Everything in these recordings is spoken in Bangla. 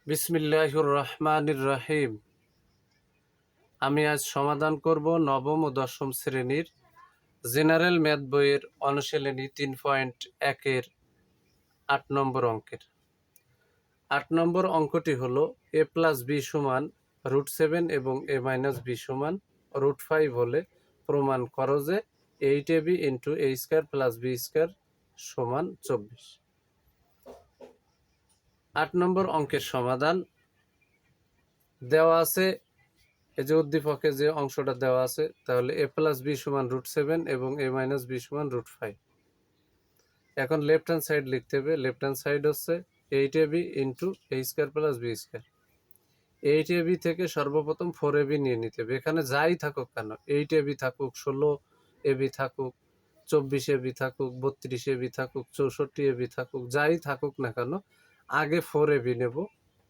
বিসমিল্লাহির রহমানির রহিম। আমি আজ সমাধান করব নবম ও দশম শ্রেণীর জেনারেল ম্যাথ বইয়ের অনুশীলনী 3.1-এর 8 নম্বর অঙ্কের। 8 নম্বর অঙ্কটি হলো a+b সমান √7 এবং a-b সমান √5 হলে প্রমাণ করো যে 8ab × a² + b² সমান 24। 8 নম্বর অঙ্কের সমাধান দেওয়া আছে। এই যে উদ্দীপকে যে অংশটা দেওয়া আছে, তাহলে a+b সমান √7 এবং a-b সমান √5। এখন লেফট হ্যান্ড সাইড লিখতে হবে। লেফট হ্যান্ড সাইড হচ্ছে 8ab × a² + b²। 8ab থেকে সর্বপ্রথম 4ab নিয়ে নিতে হবে। এখানে যাই থাকুক কেন, 8ab থাকুক, 16ab থাকুক, 24ab থাকুক, 32ab থাকুক, 64ab থাকুক, যাই থাকুক না কেন, আগে 4ab নেব,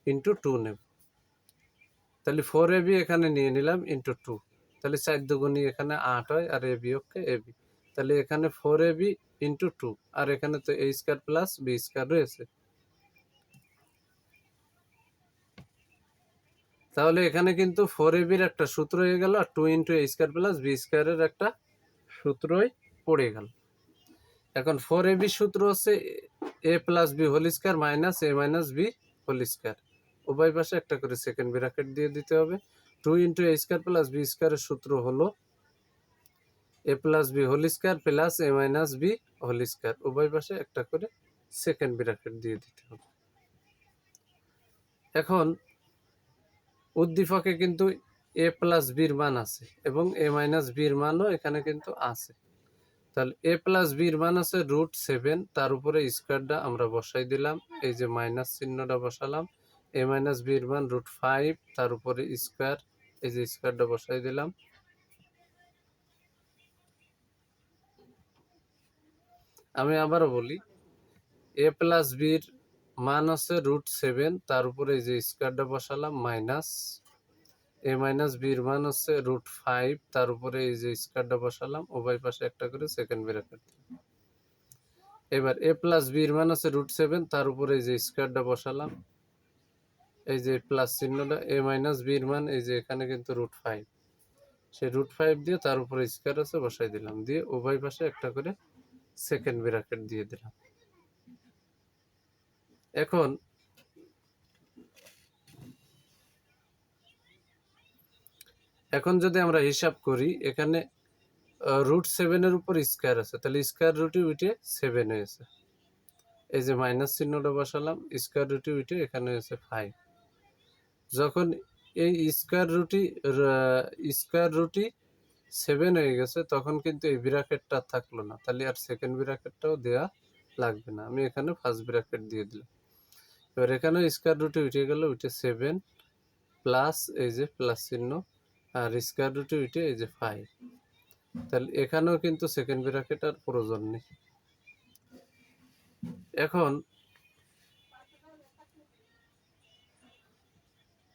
ইন্টু 2 নেব। তাহলে 4ab এখানে নিয়ে নিলাম, ইন্টু 2। তাহলে 4 দুগুণী এখানে 8 হয়, আর a বিয়োগকে ab। তাহলে এখানে 4ab × 2, আর এখানে তো a² + b² রয়েছে। তাহলে এখানে কিন্তু 4ab এর একটা সূত্র হয়ে গেল, আর 2 × a² + b² এর একটা সূত্রই পড়ে গেল। এখন 4ab সূত্র হচ্ছে a+b² - a-b²। উভয় পাশে একটা করে সেকেন্ড ব্র্যাকেট দিয়ে দিতে হবে। 2 × a² + b² এর সূত্র হলো a+b² + a-b²। উভয় পাশে একটা করে সেকেন্ড ব্র্যাকেট দিয়ে দিতে হবে। এখন উদ্দীপকে কিন্তু a+b-র মান আছে এবং a-b-র মানও এখানে কিন্তু আছে। তাহলে a+b-র মান আছে √7, তার উপরে স্কোয়ারটা আমরা বসাই দিলাম, এই যে মাইনাস চিহ্নটা বসালাম। a-b-র মান √5, তার উপরে স্কোয়ার, এই যে স্কোয়ারটা বসাই দিলাম। আমি আবারও বলি, a+b-র মান আছে √7, তার উপরে এই যে স্কোয়ারটা বসালাম, মাইনাস a-b-র মান হচ্ছে √5, তার উপরে এই যে স্কোয়ারটা বসালাম, উভয় পাশে একটা করে সেকেন্ড ব্র্যাকেট। এবার a+b-র মান হচ্ছে √7, তার উপরে এই যে স্কোয়ারটা বসালাম, এই যে প্লাস চিহ্নটা। a-b-র মান এই যে এখানে কিন্তু √5, সেই √5 দিয়ে তার উপরে স্কোয়ার আছে বসাই দিলাম, দিয়ে উভয় পাশে একটা করে সেকেন্ড ব্র্যাকেট দিয়ে দিলাম। এখন যদি আমরা হিসাব করি, এখানে √7 এর উপর স্কোয়ার আছে, তাহলে স্কোয়ার রুটে উঠে 7 হয়েছে। এই যে মাইনাস চিহ্নটা বসালাম, স্কোয়ার রুটে উঠে এখানে হয়েছে 5। যখন এই স্কোয়ার রুটই 7 হয়ে গেছে, তখন কিন্তু এই ব্র্যাকেটটা থাকলো না, তাহলে আর সেকেন্ড ব্র্যাকেটটাও দেওয়া লাগবে না। আমি এখানে ফার্স্ট ব্র্যাকেট দিয়ে দিলাম। এবার এখানে স্কোয়ার রুটে উঠে গেল, উঠে 7 প্লাস এই যে প্লাস চিহ্ন, আর স্কোয়ার রুটে উঠে এই যে 5। তাহলে এখানেও কিন্তু সেকেন্ড ব্র্যাকেট আর প্রয়োজন নেই। এখন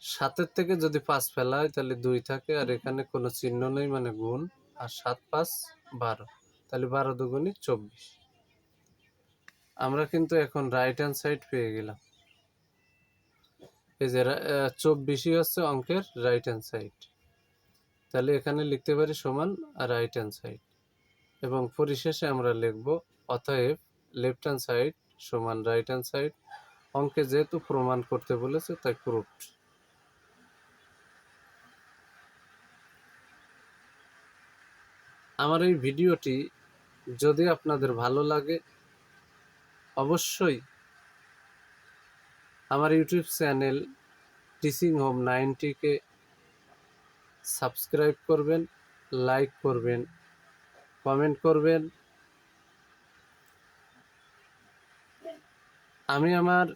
7 থেকে যদি 5 ফেলা হয়, তাহলে 2 থাকে, আর এখানে কোনো চিহ্ন নেই, মানে গুণ, আর 7 5 12, তাহলে 12 দুগুণী 24। আমরা কিন্তু এখন রাইট হ্যান্ড সাইড পেয়ে গেলাম। এই যে 24ই হচ্ছে অঙ্কের রাইট হ্যান্ড সাইড। তাহলে এখানে লিখতে পারি সমান রাইট হ্যান্ড সাইড, এবং পরিশেষে আমরা লিখব অতএব লেফট হ্যান্ড সাইড সমান রাইট হ্যান্ড সাইড। অঙ্কে যেহেতু প্রমাণ করতে বলেছে, তাই প্রুফড। আমার এই ভিডিওটি যদি আপনাদের ভালো লাগে, অবশ্যই আমার ইউটিউব চ্যানেল টিচিং হোম 90-কে সাবস্ক্রাইব করবেন, লাইক করবেন, কমেন্ট করবেন। আমি আমার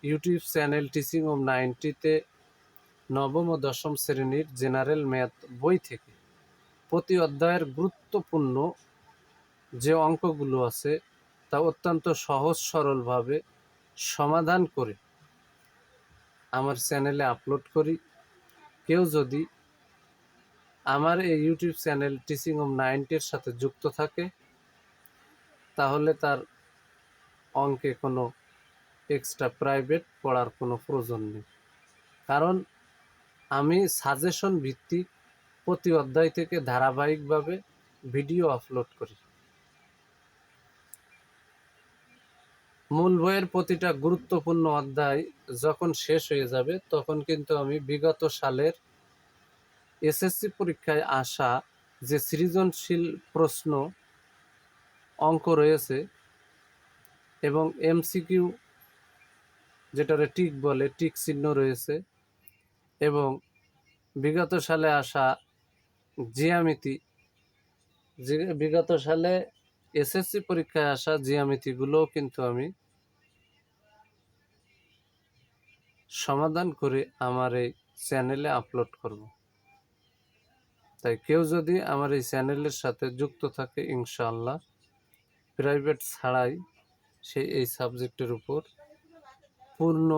ইউটিউব চ্যানেল টিচিং হোম 90-তে নবম ও দশম শ্রেণীর জেনারেল ম্যাথ বই থেকে প্রতি অধ্যায়ের গুরুত্বপূর্ণ যে অঙ্কগুলো আছে, তা অত্যন্ত সহজ সরলভাবে সমাধান করে আমার চ্যানেলে আপলোড করি। কেউ যদি আমার এই ইউটিউব চ্যানেল টিচিং হোম 90-এর সাথে যুক্ত থাকে, তাহলে তার অঙ্কে কোনো এক্সট্রা প্রাইভেট পড়ার কোনো প্রয়োজন নেই, কারণ আমি সাজেশন ভিত্তিক প্রতি অধ্যায় থেকে ধারাবাহিকভাবে ভিডিও আপলোড করি। মূল বইয়ের প্রতিটা গুরুত্বপূর্ণ অধ্যায় যখন শেষ হয়ে যাবে তখন কিন্তু আমি বিগত সালের এসএসসি পরীক্ষায় আসা যে সৃজনশীল প্রশ্ন অঙ্ক রয়েছে এবং এমসিকিউ, যেটারে টিক বলে, টিক চিহ্ন রয়েছে, এবং বিগত সালে আসা জ্যামিতি, যে বিগত সালে এসএসসি পরীক্ষায় আসা জ্যামিতিগুলোও কিন্তু আমি সমাধান করে আমার এই চ্যানেলে আপলোড করব। তাই কেউ যদি আমার এই চ্যানেলের সাথে যুক্ত থাকে, ইনশাআল্লাহ প্রাইভেট ছাড়াই সে এই সাবজেক্টের উপর পূর্ণ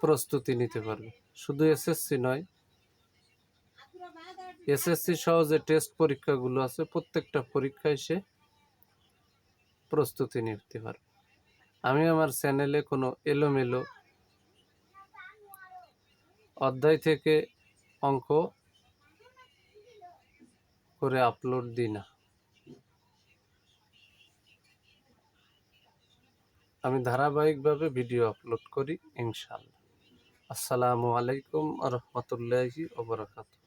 প্রস্তুতি নিতে পারবে। শুধু এসএসসি নয়, এসএসসি সহ যে টেস্ট পরীক্ষাগুলো আছে প্রত্যেকটা পরীক্ষায় সে প্রস্তুতি নিতে পারবে। আমি আমার চ্যানেলে কোনো এলোমেলো অধ্যায় থেকে অঙ্ক করে আপলোড দিই না। আমি ধারাবাহিকভাবে ভিডিও আপলোড করি ইনশাআল্লাহ। আসসালামু আলাইকুম ওয়া রাহমাতুল্লাহি ওয়া বারাকাতুহু।